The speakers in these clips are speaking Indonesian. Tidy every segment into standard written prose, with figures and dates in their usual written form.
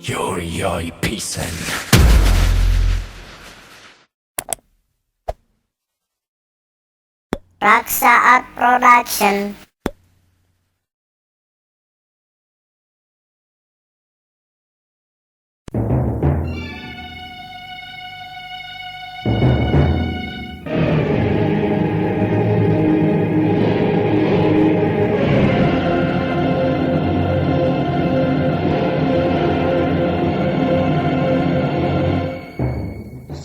Yoi Pisan. Raksa Art Production.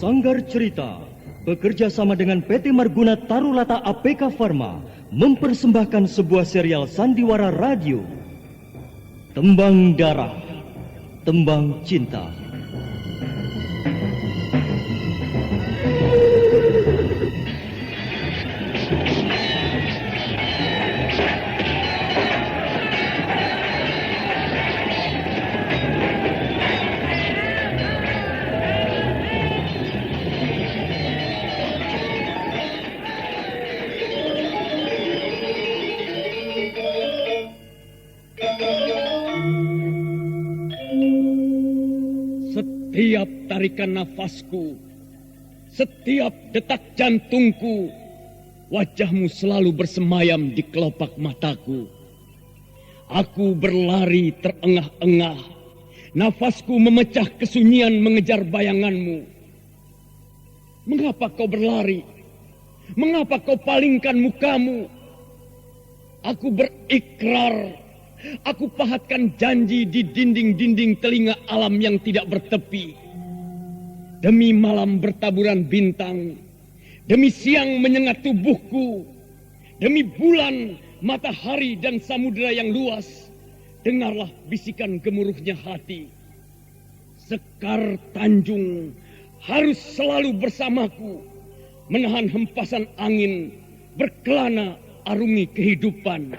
Sanggar Cerita bekerja sama dengan PT Marguna Tarulata APK Pharma mempersembahkan sebuah serial sandiwara radio, Tembang Darah, Tembang Cinta. Setiap tarikan nafasku, setiap detak jantungku, wajahmu selalu bersemayam di kelopak mataku. Aku berlari terengah-engah, nafasku memecah kesunyian mengejar bayanganmu. Mengapa kau berlari? Mengapa kau palingkan mukamu? Aku berikrar. Aku pahatkan janji di dinding-dinding telinga alam yang tidak bertepi. Demi malam bertaburan bintang, demi siang menyengat tubuhku, demi bulan, matahari dan samudera yang luas, dengarlah bisikan gemuruhnya hati. Sekar Tanjung harus selalu bersamaku, menahan hempasan angin, berkelana arungi kehidupan.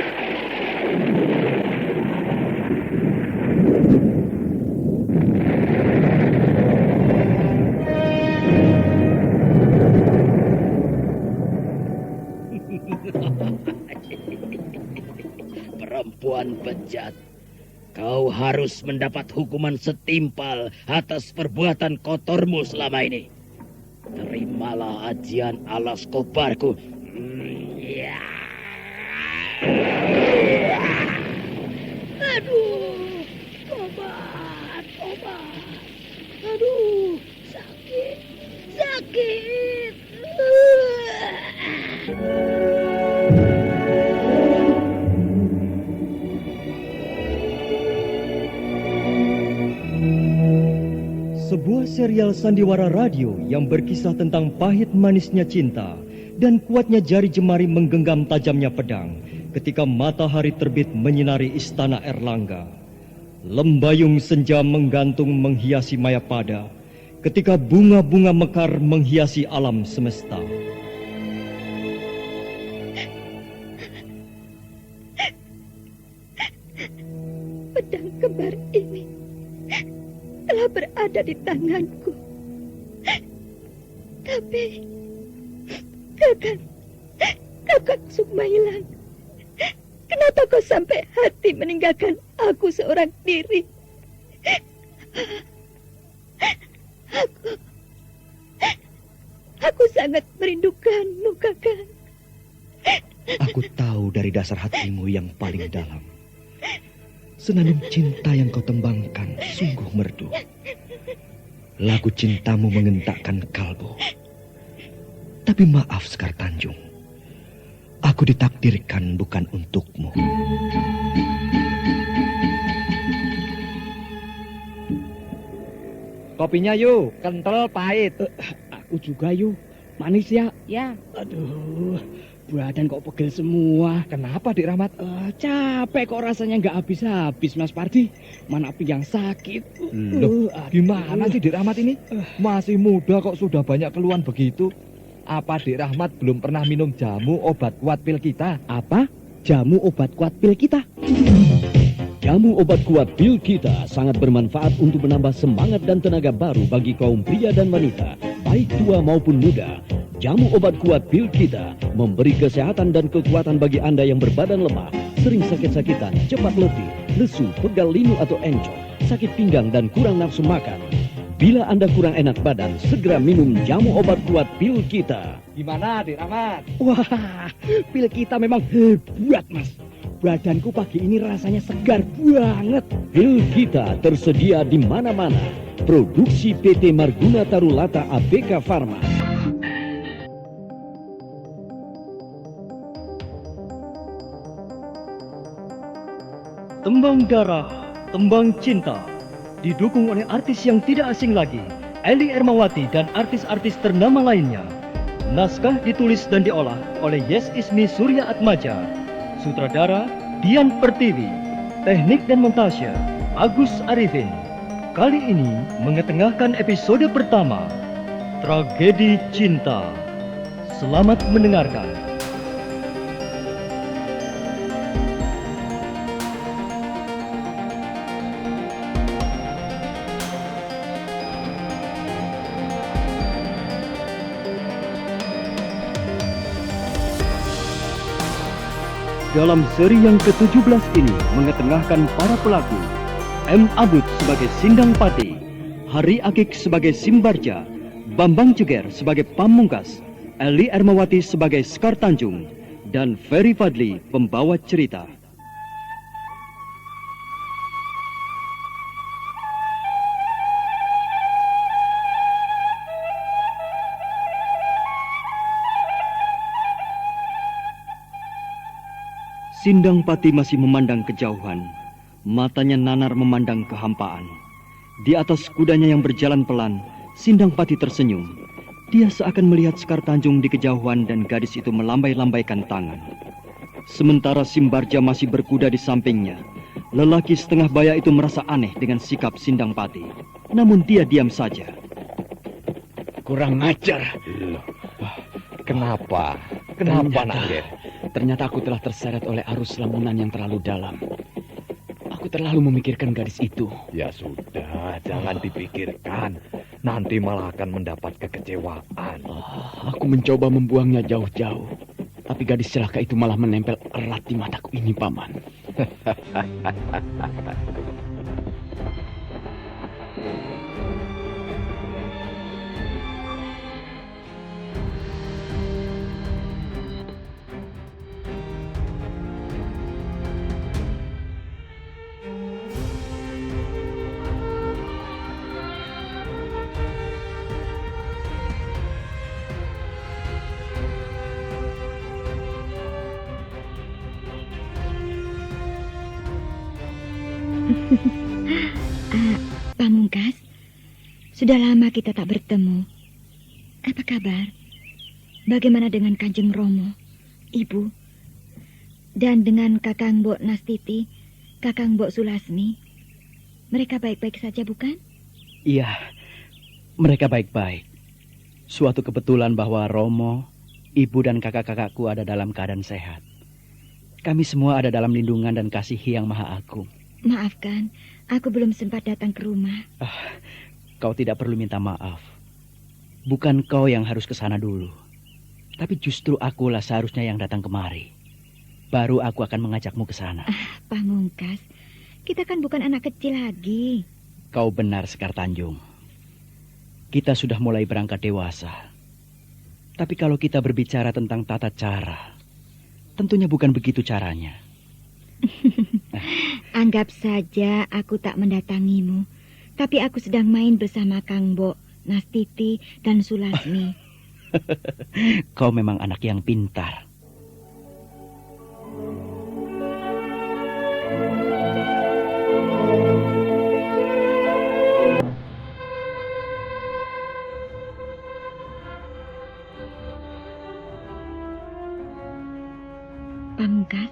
Perempuan bejat, kau harus mendapat hukuman setimpal atas perbuatan kotormu selama ini. Terimalah ajian alas kobarku. Aduh, obat. Aduh, sakit. Sebuah serial sandiwara radio yang berkisah tentang pahit manisnya cinta dan kuatnya jari jemari menggenggam tajamnya pedang ketika matahari terbit menyinari istana Erlangga. Lembayung senja menggantung menghiasi Mayapada ketika bunga-bunga mekar menghiasi alam semesta. Pedang kembar ini telah berada di tanganku. Tapi Kakak Sukmailan, kenapa kau sampai hati meninggalkan aku seorang diri? Aku sangat merindukanmu, Kakak. Aku tahu dari dasar hatimu yang paling dalam. Senandung cinta yang kau tembangkan sungguh merdu. Lagu cintamu mengentakkan kalbu. Tapi maaf Sekar Tanjung, aku ditakdirkan bukan untukmu. Kopinya yuk, kental pahit. Aku juga yuk, manis ya. Ya. Aduh, badan kok pegel semua. Kenapa Dik Rahmat? Capek kok rasanya nggak habis-habis Mas Pardi. Mana pinggang sakit. Loh, gimana sih Dik Rahmat ini? Masih muda kok sudah banyak keluhan begitu. Apa Dik Rahmat belum pernah minum jamu obat kuat pil kita? Apa? Jamu obat kuat pil kita? Jamu obat kuat pil kita sangat bermanfaat untuk menambah semangat dan tenaga baru bagi kaum pria dan wanita, baik tua maupun muda. Jamu obat kuat pil kita memberi kesehatan dan kekuatan bagi Anda yang berbadan lemah, sering sakit-sakitan, cepat letih, lesu, pegal linu atau encok. sakit pinggang dan kurang nafsu makan. Bila Anda kurang enak badan, segera minum jamu obat kuat pil kita. Gimana, Dik Rahmat? Wah, pil kita memang hebat, Mas. Badanku pagi ini rasanya segar banget. Pil kita tersedia di mana-mana. Produksi PT Marguna Tarulata ABK Pharma. Tembang Darah, Tembang Cinta, didukung oleh artis yang tidak asing lagi, Eli Ermawati dan artis-artis ternama lainnya. Naskah ditulis dan diolah oleh Yes Ismi Surya Atmaja. Sutradara Dian Pertiwi. Teknik dan montase Agus Arifin. Kali ini mengetengahkan episode pertama, Tragedi Cinta. Selamat mendengarkan. Dalam seri yang ke-17 ini mengetengahkan para pelaku. M. Abud sebagai Sindang Pati, Hari Akik sebagai Simbarja, Bambang Jeger sebagai Pamungkas, Eli Ermawati sebagai Sekar Tanjung, dan Ferry Fadli pembawa cerita. Sindang Pati masih memandang kejauhan. Matanya nanar memandang kehampaan. Di atas kudanya yang berjalan pelan, Sindang Pati tersenyum. Dia seakan melihat Sekar Tanjung di kejauhan dan gadis itu melambai-lambaikan tangan. Sementara Simbarja masih berkuda di sampingnya. Lelaki setengah baya itu merasa aneh dengan sikap Sindang Pati. Namun dia diam saja. Kurang ajar. Kenapa? Kenapa, Nangger? Ternyata aku telah terseret oleh arus lamunan yang terlalu dalam. Aku terlalu memikirkan gadis itu. Ya sudah, jangan dipikirkan. Nanti malah akan mendapat kekecewaan. Aku mencoba membuangnya jauh-jauh. Tapi gadis celaka itu malah menempel erat di mataku ini, Paman. Pamungkas, sudah lama kita tak bertemu. Apa kabar? Bagaimana dengan Kanjeng Romo, Ibu? Dan dengan Kakang Mbok Nastiti, Kakang Mbok Sulasmi? Mereka baik-baik saja, bukan? Iya, mereka baik-baik. Suatu kebetulan bahwa Romo, Ibu dan kakak-kakakku ada dalam keadaan sehat. Kami semua ada dalam lindungan dan kasih Yang Maha Agung. Maafkan, aku belum sempat datang ke rumah. Kau tidak perlu minta maaf. Bukan kau yang harus ke sana dulu. Tapi justru akulah seharusnya yang datang kemari. Baru aku akan mengajakmu ke sana. Pamungkas, kita kan bukan anak kecil lagi. Kau benar, Sekar Tanjung. Kita sudah mulai berangkat dewasa. Tapi kalau kita berbicara tentang tata cara, tentunya bukan begitu caranya. Anggap saja aku tak mendatangimu, tapi aku sedang main bersama Kang Mbok, Nastiti, dan Sulasmi. Kau memang anak yang pintar. Pamungkas,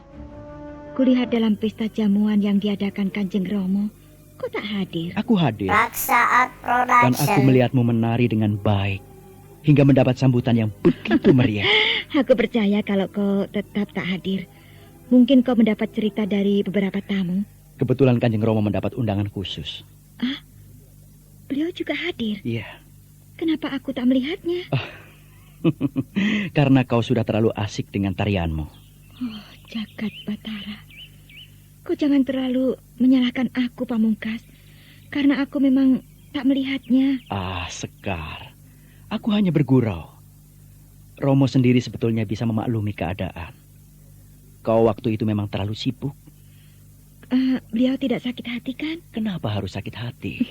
kulihat dalam pesta jamuan yang diadakan Kanjeng Romo, kau tak hadir. Aku hadir. Raksa Art Dan aku Production. melihatmu menari dengan baik, hingga mendapat sambutan yang begitu meriah. Aku percaya kalau kau tetap tak hadir. Mungkin kau mendapat cerita dari beberapa tamu. Kebetulan Kanjeng Romo mendapat undangan khusus. Beliau juga hadir. Iya. Kenapa aku tak melihatnya? Karena kau sudah terlalu asik dengan tarianmu. Oh, Jagat Batara. Kau jangan terlalu menyalahkan aku, Pamungkas. Karena aku memang tak melihatnya. Ah, Sekar. Aku hanya bergurau. Romo sendiri sebetulnya bisa memaklumi keadaan. Kau waktu itu memang terlalu sibuk. Beliau tidak sakit hati kan? Kenapa harus sakit hati?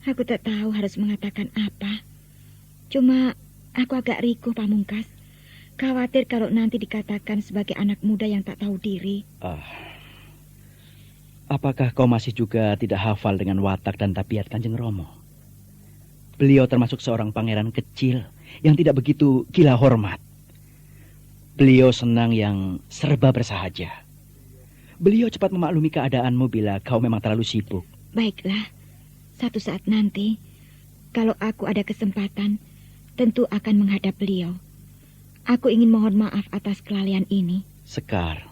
Aku tak tahu harus mengatakan apa. Cuma aku agak rikuh, Pamungkas. Khawatir kalau nanti dikatakan sebagai anak muda yang tak tahu diri. Apakah kau masih juga tidak hafal dengan watak dan tabiat Kanjeng Romo? Beliau termasuk seorang pangeran kecil yang tidak begitu gila hormat. Beliau senang yang serba bersahaja. Beliau cepat memaklumi keadaanmu bila kau memang terlalu sibuk. Baiklah, satu saat nanti, kalau aku ada kesempatan, tentu akan menghadap beliau. Aku ingin mohon maaf atas kelalaian ini. Sekar,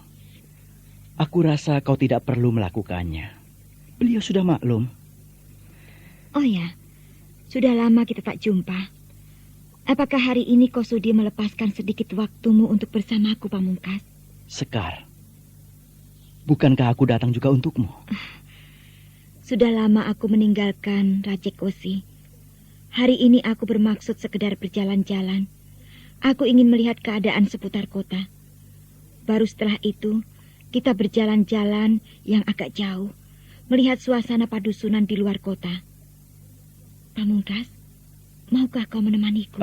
aku rasa kau tidak perlu melakukannya. Beliau sudah maklum. Oh ya, sudah lama kita tak jumpa. Apakah hari ini kau sudi melepaskan sedikit waktumu untuk bersamaku, Pamungkas? Sekar, bukankah aku datang juga untukmu? Sudah lama aku meninggalkan Rajekosi. Hari ini aku bermaksud sekedar berjalan-jalan. Aku ingin melihat keadaan seputar kota. Baru setelah itu, kita berjalan-jalan yang agak jauh, melihat suasana padusunan di luar kota. Pamungkas, maukah kau menemaniku?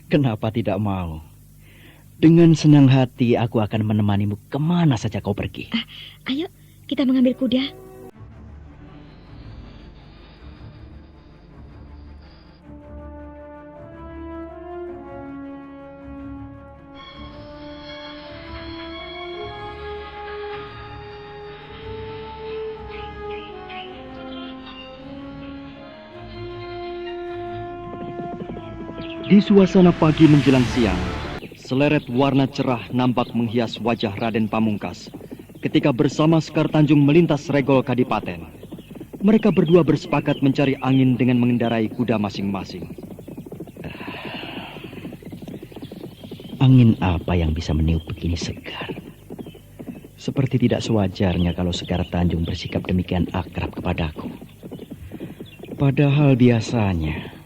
Kenapa tidak mau? Dengan senang hati aku akan menemanimu kemana saja kau pergi. Ayo, kita mengambil kuda. Di suasana pagi menjelang siang, seleret warna cerah nampak menghias wajah Raden Pamungkas ketika bersama Sekar Tanjung melintas regol Kadipaten. Mereka berdua bersepakat mencari angin dengan mengendarai kuda masing-masing. Angin apa yang bisa meniup begini segar? Seperti tidak sewajarnya kalau Sekar Tanjung bersikap demikian akrab kepadaku. Padahal biasanya,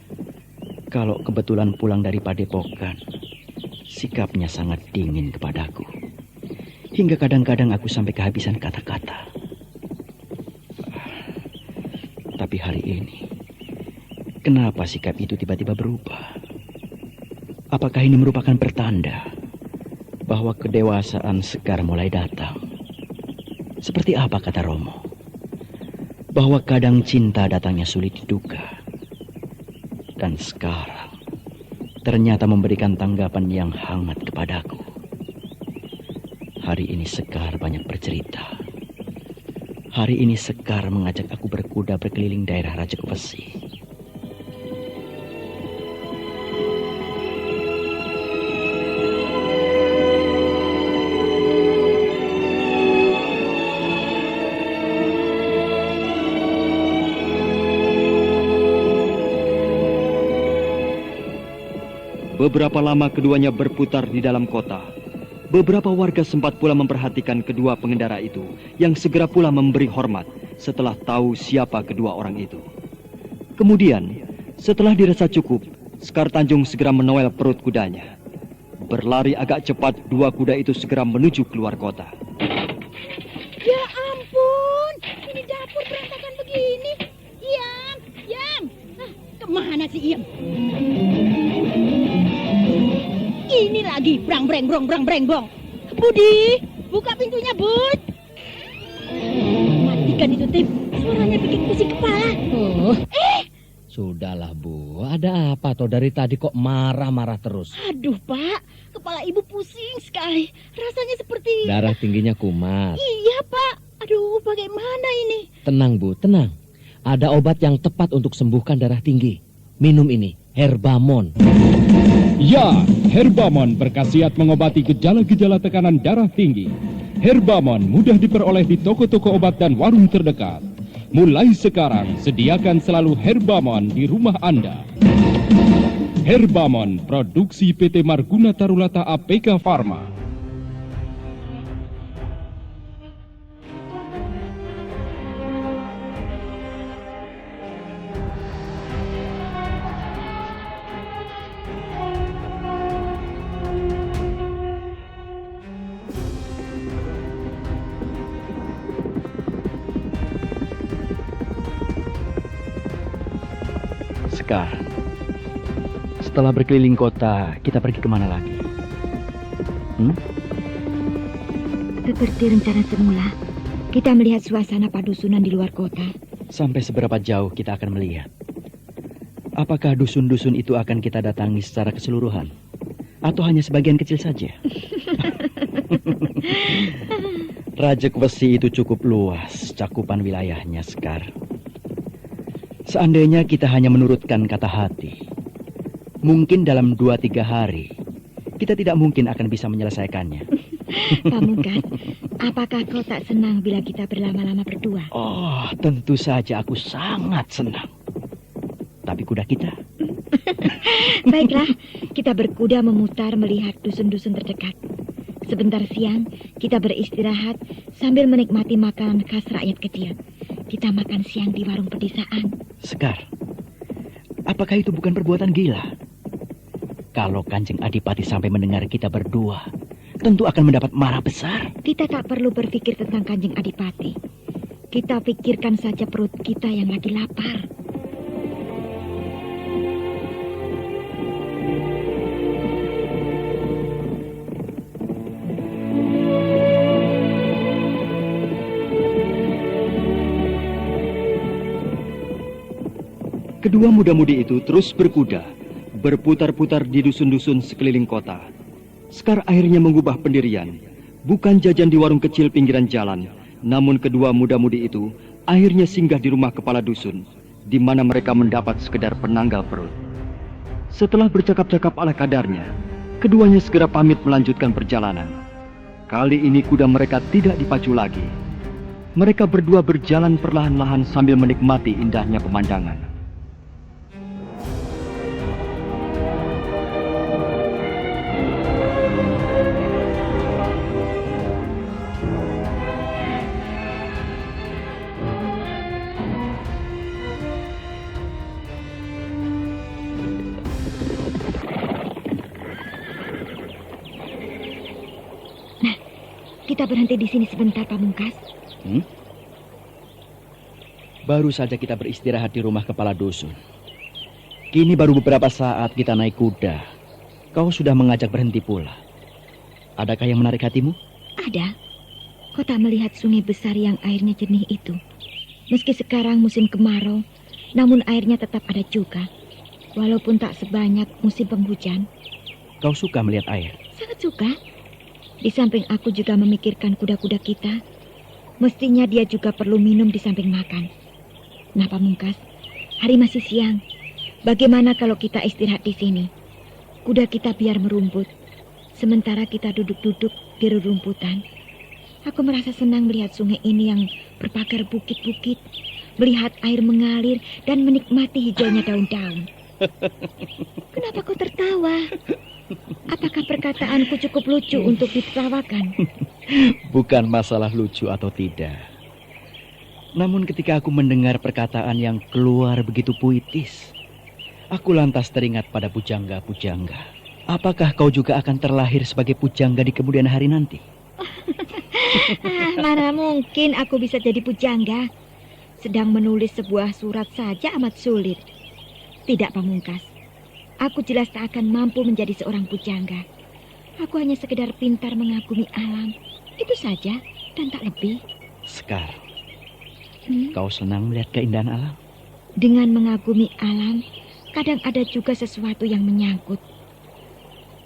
kalau kebetulan pulang dari padepokan, sikapnya sangat dingin kepadaku. Hingga kadang-kadang aku sampai kehabisan kata-kata. Tapi hari ini, kenapa sikap itu tiba-tiba berubah? Apakah ini merupakan pertanda bahwa kedewasaan Sekar mulai datang? Seperti apa kata Romo? Bahwa kadang cinta datangnya sulit diduga. Dan sekarang ternyata memberikan tanggapan yang hangat kepadaku. Hari ini Sekar banyak bercerita. Hari ini Sekar mengajak aku berkuda berkeliling daerah Rajekosi. Beberapa lama keduanya berputar di dalam kota. Beberapa warga sempat pula memperhatikan kedua pengendara itu, yang segera pula memberi hormat setelah tahu siapa kedua orang itu. Kemudian, setelah dirasa cukup, Sekar Tanjung segera menowel perut kudanya. Berlari agak cepat, dua kuda itu segera menuju keluar kota. Ya ampun, ini dapur berantakan begini. Yam. Kemana sih Yam? Ini lagi brang-breng-brong. Budi, buka pintunya, Bud. Matikan itu, Tip. Suaranya bikin pusing kepala. Sudahlah, Bu. Ada apa toh dari tadi kok marah-marah terus? Aduh, Pak. Kepala Ibu pusing sekali. Rasanya seperti... Darah tingginya kumat. Iya, Pak. Aduh, bagaimana ini? Tenang, Bu. Tenang. Ada obat yang tepat untuk sembuhkan darah tinggi. Minum ini. Herbamon. Ya, Herbamon berkhasiat mengobati gejala-gejala tekanan darah tinggi. Herbamon mudah diperoleh di toko-toko obat dan warung terdekat. Mulai sekarang, sediakan selalu Herbamon di rumah Anda. Herbamon, produksi PT Marguna Tarulata APK Pharma. Sekar, setelah berkeliling kota, kita pergi kemana lagi? Seperti rencana semula, kita melihat suasana padusunan di luar kota. Sampai seberapa jauh kita akan melihat? Apakah dusun-dusun itu akan kita datangi secara keseluruhan? Atau hanya sebagian kecil saja? Rajek Wesi itu cukup luas cakupan wilayahnya, Sekar. Seandainya kita hanya menurutkan kata hati, mungkin dalam 2-3 hari, kita tidak mungkin akan bisa menyelesaikannya. Pamungkas, apakah kau tak senang bila kita berlama-lama berdua? Oh, tentu saja aku sangat senang. Tapi kuda kita? Baiklah, kita berkuda memutar melihat dusun-dusun terdekat. Sebentar siang, kita beristirahat sambil menikmati makanan khas rakyat kecil. Kita makan siang di warung pedesaan. Sekar, apakah itu bukan perbuatan gila? Kalau Kanjeng Adipati sampai mendengar kita berdua, tentu akan mendapat marah besar. Kita tak perlu berpikir tentang Kanjeng Adipati. Kita pikirkan saja perut kita yang lagi lapar. Kedua muda-mudi itu terus berkuda, berputar-putar di dusun-dusun sekeliling kota. Sekar akhirnya mengubah pendirian, bukan jajan di warung kecil pinggiran jalan, namun kedua muda-mudi itu akhirnya singgah di rumah kepala dusun, di mana mereka mendapat sekedar penanggal perut. Setelah bercakap-cakap ala kadarnya, keduanya segera pamit melanjutkan perjalanan. Kali ini kuda mereka tidak dipacu lagi. Mereka berdua berjalan perlahan-lahan sambil menikmati indahnya pemandangan. Kita berhenti di sini sebentar, Pamungkas. Baru saja kita beristirahat di rumah kepala dusun. Kini baru beberapa saat kita naik kuda. Kau sudah mengajak berhenti pula. Adakah yang menarik hatimu? Ada. Kau tak melihat sungai besar yang airnya jernih itu. Meski sekarang musim kemarau, namun airnya tetap ada juga. Walaupun tak sebanyak musim penghujan. Kau suka melihat air? Sangat suka. Di samping aku juga memikirkan kuda-kuda kita. Mestinya dia juga perlu minum di samping makan. Nah, Pamungkas, hari masih siang. Bagaimana kalau kita istirahat di sini? Kuda kita biar merumput. Sementara kita duduk-duduk di rerumputan. Aku merasa senang melihat sungai ini yang berpagar bukit-bukit. Melihat air mengalir dan menikmati hijaunya daun-daun. Kenapa kau tertawa? Apakah perkataanku cukup lucu untuk ditertawakan? Bukan masalah lucu atau tidak. Namun ketika aku mendengar perkataan yang keluar begitu puitis, aku lantas teringat pada pujangga-pujangga. Apakah kau juga akan terlahir sebagai pujangga di kemudian hari nanti? Mana mungkin aku bisa jadi pujangga? Sedang menulis sebuah surat saja amat sulit. Tidak, Pamungkas. Aku jelas tak akan mampu menjadi seorang pujangga. Aku hanya sekedar pintar mengagumi alam. Itu saja dan tak lebih. Sekar, kau senang melihat keindahan alam? Dengan mengagumi alam, kadang ada juga sesuatu yang menyangkut.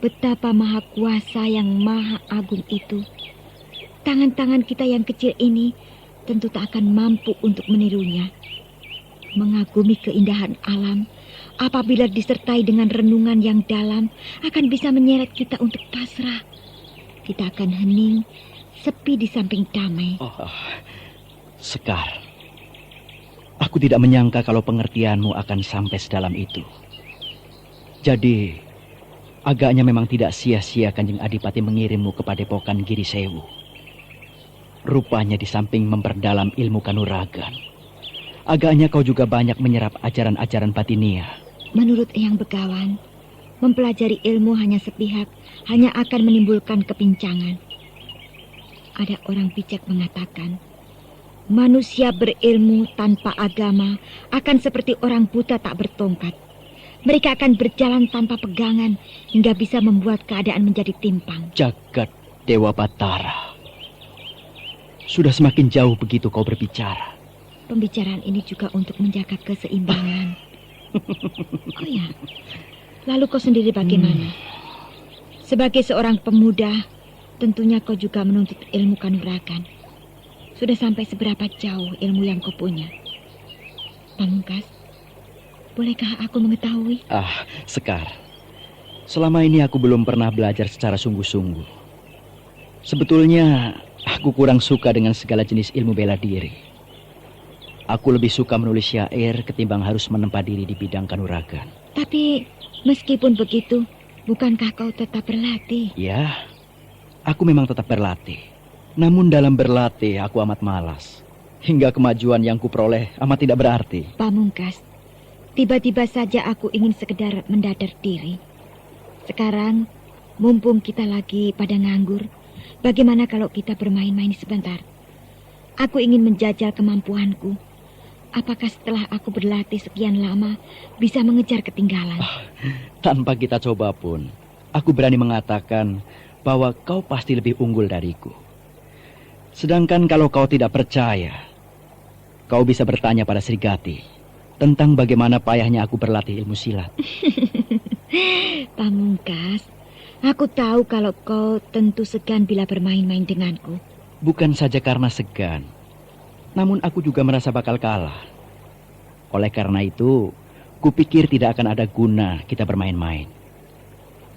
Betapa maha kuasa yang maha agung itu. Tangan-tangan kita yang kecil ini tentu tak akan mampu untuk menirunya. Mengagumi keindahan alam, apabila disertai dengan renungan yang dalam, akan bisa menyeret kita untuk pasrah. Kita akan hening, sepi di samping damai. Sekar, aku tidak menyangka kalau pengertianmu akan sampai sedalam itu. Jadi, agaknya memang tidak sia-sia Kanjeng Adipati mengirimmu ke Padepokan Giri Sewu. Rupanya di samping memperdalam ilmu kanuragan, agaknya kau juga banyak menyerap ajaran-ajaran batinia. Menurut Eyang Begawan, mempelajari ilmu hanya sepihak hanya akan menimbulkan kepincangan. Ada orang bijak mengatakan, manusia berilmu tanpa agama akan seperti orang buta tak bertongkat. mereka akan berjalan tanpa pegangan hingga bisa membuat keadaan menjadi timpang. Jagat Dewa Batara. Sudah semakin jauh begitu kau berbicara. Pembicaraan ini juga untuk menjaga keseimbangan. Oh ya, lalu kau sendiri bagaimana? Sebagai seorang pemuda, tentunya kau juga menuntut ilmu kanuragan. Sudah sampai seberapa jauh ilmu yang kau punya? Pamungkas, bolehkah aku mengetahui? Sekar. Selama ini aku belum pernah belajar secara sungguh-sungguh. Sebetulnya, aku kurang suka dengan segala jenis ilmu bela diri. Aku lebih suka menulis syair ketimbang harus menempa diri di bidang kanuragan. Tapi, meskipun begitu, bukankah kau tetap berlatih? Ya, aku memang tetap berlatih. Namun dalam berlatih, aku amat malas. Hingga kemajuan yang kuperoleh amat tidak berarti. Pamungkas, tiba-tiba saja aku ingin sekedar mendadar diri. Sekarang, mumpung kita lagi pada nganggur, bagaimana kalau kita bermain-main sebentar? Aku ingin menjajal kemampuanku. Apakah setelah aku berlatih sekian lama bisa mengejar ketinggalan? Tanpa kita coba pun, aku berani mengatakan bahwa kau pasti lebih unggul dariku. Sedangkan kalau kau tidak percaya, kau bisa bertanya pada Srigati tentang bagaimana payahnya aku berlatih ilmu silat. Pamungkas, aku tahu kalau kau tentu segan bila bermain-main denganku. Bukan saja karena segan, namun aku juga merasa bakal kalah. Oleh karena itu, kupikir tidak akan ada guna kita bermain-main.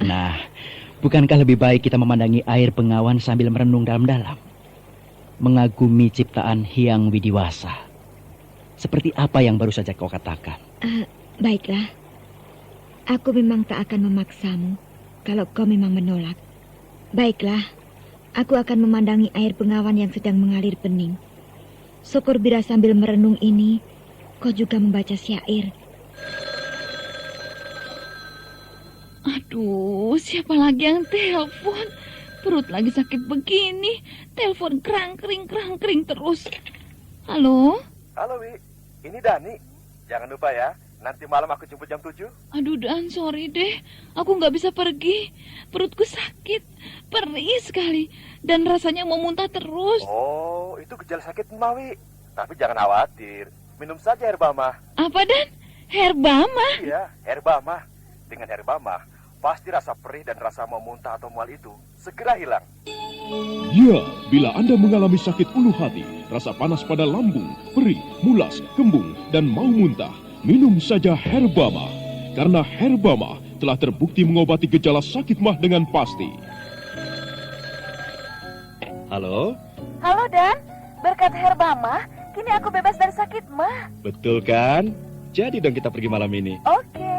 Nah, bukankah lebih baik kita memandangi air bengawan sambil merenung dalam-dalam? Mengagumi ciptaan Hyang Widiwasa. Seperti apa yang baru saja kau katakan. Baiklah, aku memang tak akan memaksamu kalau kau memang menolak. Baiklah, aku akan memandangi air bengawan yang sedang mengalir bening. Syukur bila sambil merenung ini, kau juga membaca syair. Aduh, siapa lagi yang telepon? Perut lagi sakit begini, telepon kerang-kering terus. Halo? Halo, Wi. Ini Dani. Jangan lupa ya, nanti malam aku jemput jam 7. Aduh, Dan, sorry deh. Aku nggak bisa pergi. Perutku sakit, perih sekali. Dan rasanya mau muntah terus. Oh, itu gejala sakit Mawi. Tapi jangan khawatir. Minum saja Herbama. Apa, Dan? Herbama? Iya, Herbama. Dengan Herbama, pasti rasa perih dan rasa mau muntah atau mual itu segera hilang. Ya, bila Anda mengalami sakit ulu hati, rasa panas pada lambung, perih, mulas, kembung, dan mau muntah, minum saja Herbama. Karena Herbama telah terbukti mengobati gejala sakit mah dengan pasti. Halo? Halo, Dan. Berkat Herbama, kini aku bebas dari sakit mah. Betul kan? Jadi dong kita pergi malam ini. Oke.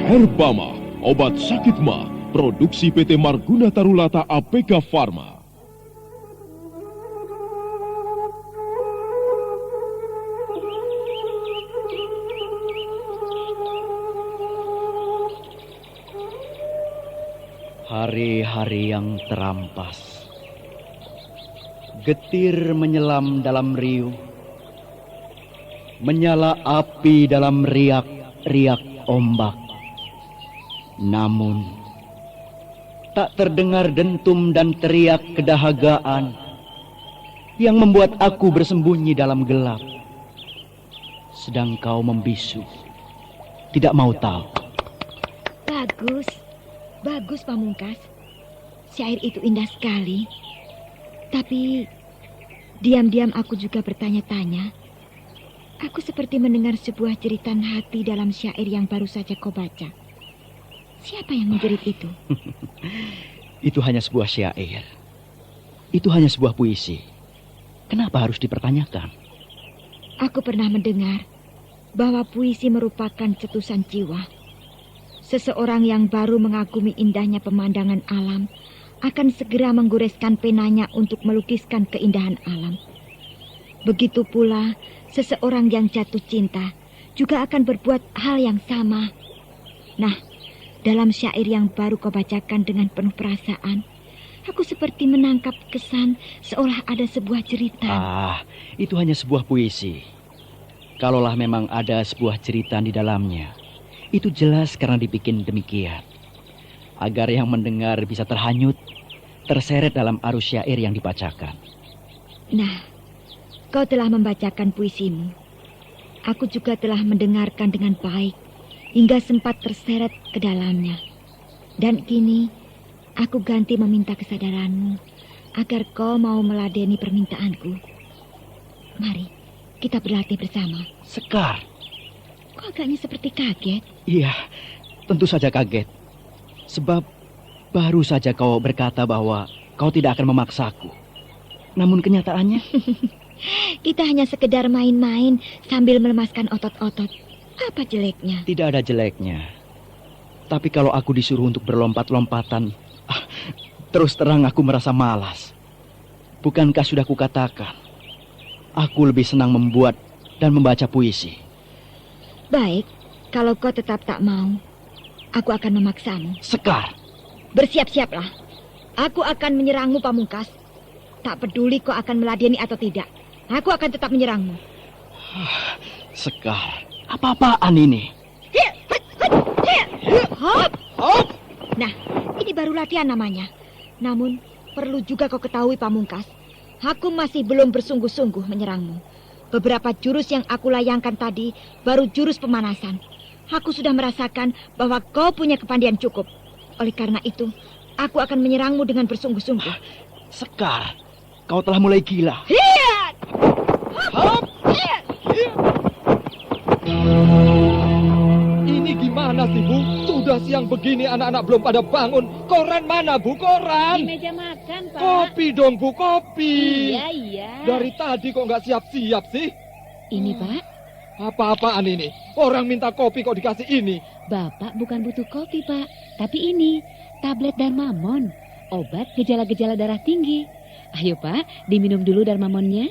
Herbama, obat sakit mah, produksi PT Marguna Tarulata APK Pharma. Hari-hari yang terampas. Getir menyelam dalam riuh. Menyala api dalam riak-riak ombak. Namun, tak terdengar dentum dan teriak kedahagaan yang membuat aku bersembunyi dalam gelap. Sedang kau membisu, tidak mau tahu. Bagus Pamungkas. Syair itu indah sekali. Tapi, diam-diam aku juga bertanya-tanya. Aku seperti mendengar sebuah jeritan hati dalam syair yang baru saja kau baca. Siapa yang menjerit itu? Itu hanya sebuah syair. Itu hanya sebuah puisi. Kenapa harus dipertanyakan? Aku pernah mendengar bahwa puisi merupakan cetusan jiwa. Seseorang yang baru mengagumi indahnya pemandangan alam akan segera menggoreskan penanya untuk melukiskan keindahan alam. Begitu pula seseorang yang jatuh cinta juga akan berbuat hal yang sama. Nah, dalam syair yang baru kau bacakan dengan penuh perasaan, aku seperti menangkap kesan seolah ada sebuah jeritan. Itu hanya sebuah puisi. Kalaulah memang ada sebuah jeritan di dalamnya, Itu jelas karena dibikin demikian. Agar yang mendengar bisa terhanyut, terseret dalam arus syair yang dibacakan. Nah, kau telah membacakan puisimu. Aku juga telah mendengarkan dengan baik, hingga sempat terseret ke dalamnya. Dan kini, aku ganti meminta kesadaranmu, agar kau mau meladeni permintaanku. Mari, kita berlatih bersama. Sekar. Kok agaknya seperti kaget? Iya, tentu saja kaget. Sebab baru saja kau berkata bahwa kau tidak akan memaksaku. Namun kenyataannya... Kita hanya sekedar main-main sambil melemaskan otot-otot. Apa jeleknya? Tidak ada jeleknya. Tapi kalau aku disuruh untuk berlompat-lompatan, terus terang aku merasa malas. Bukankah sudah kukatakan, aku lebih senang membuat dan membaca puisi. Baik, kalau kau tetap tak mau, aku akan memaksamu. Sekar. Bersiap-siaplah. Aku akan menyerangmu, Pamungkas. Tak peduli kau akan meladeni atau tidak. Aku akan tetap menyerangmu. Sekar, apa-apaan ini? Hop! Nah, ini baru latihan namanya. Namun, perlu juga kau ketahui, Pamungkas. Aku masih belum bersungguh-sungguh menyerangmu. Beberapa jurus yang aku layangkan tadi baru jurus pemanasan. Aku sudah merasakan bahwa kau punya kepandian cukup. Oleh karena itu, aku akan menyerangmu dengan bersungguh-sungguh. Sekar, kau telah mulai gila. Lihat! Hop! Ini gimana sih, Bu? Sudah siang begini anak-anak belum pada bangun. Koran mana, Bu? Koran? Di meja makan, Pak. Kopi dong, Bu, kopi. Iya. Dari tadi kok nggak siap-siap sih? Ini, Pak. Apa-apaan ini? Orang minta kopi kok dikasih ini? Bapak bukan butuh kopi, Pak. Tapi ini, tablet Darmamon. Obat gejala-gejala darah tinggi. Ayo, Pak, diminum dulu Darmamonnya.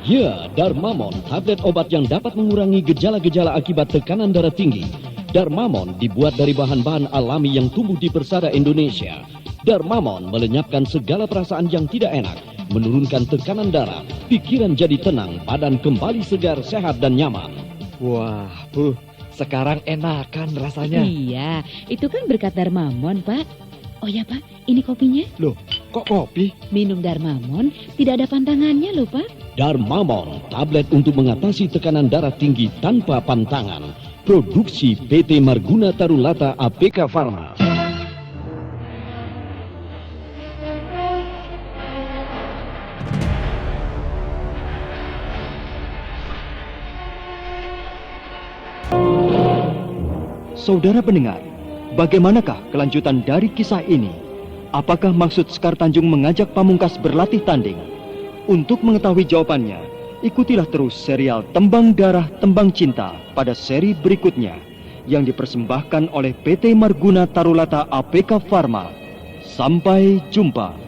Ya, Darmamon, tablet obat yang dapat mengurangi gejala-gejala akibat tekanan darah tinggi. Darmamon dibuat dari bahan-bahan alami yang tumbuh di persada Indonesia. Darmamon melenyapkan segala perasaan yang tidak enak, menurunkan tekanan darah, pikiran jadi tenang, badan kembali segar, sehat dan nyaman. Wah, Bu, sekarang enakan rasanya. Iya, itu kan berkat Darmamon, Pak. Oh ya, Pak, ini kopinya. Loh, kok kopi? Minum Darmamon tidak ada pantangannya loh, Pak. Darmamon, tablet untuk mengatasi tekanan darah tinggi tanpa pantangan. Produksi PT Marguna Tarulata APK Pharma. Saudara pendengar, bagaimanakah kelanjutan dari kisah ini? Apakah maksud Sekar Tanjung mengajak Pamungkas berlatih tanding? Untuk mengetahui jawabannya, ikutilah terus serial Tembang Darah Tembang Cinta pada seri berikutnya yang dipersembahkan oleh PT Marguna Tarulata APK Pharma. Sampai jumpa.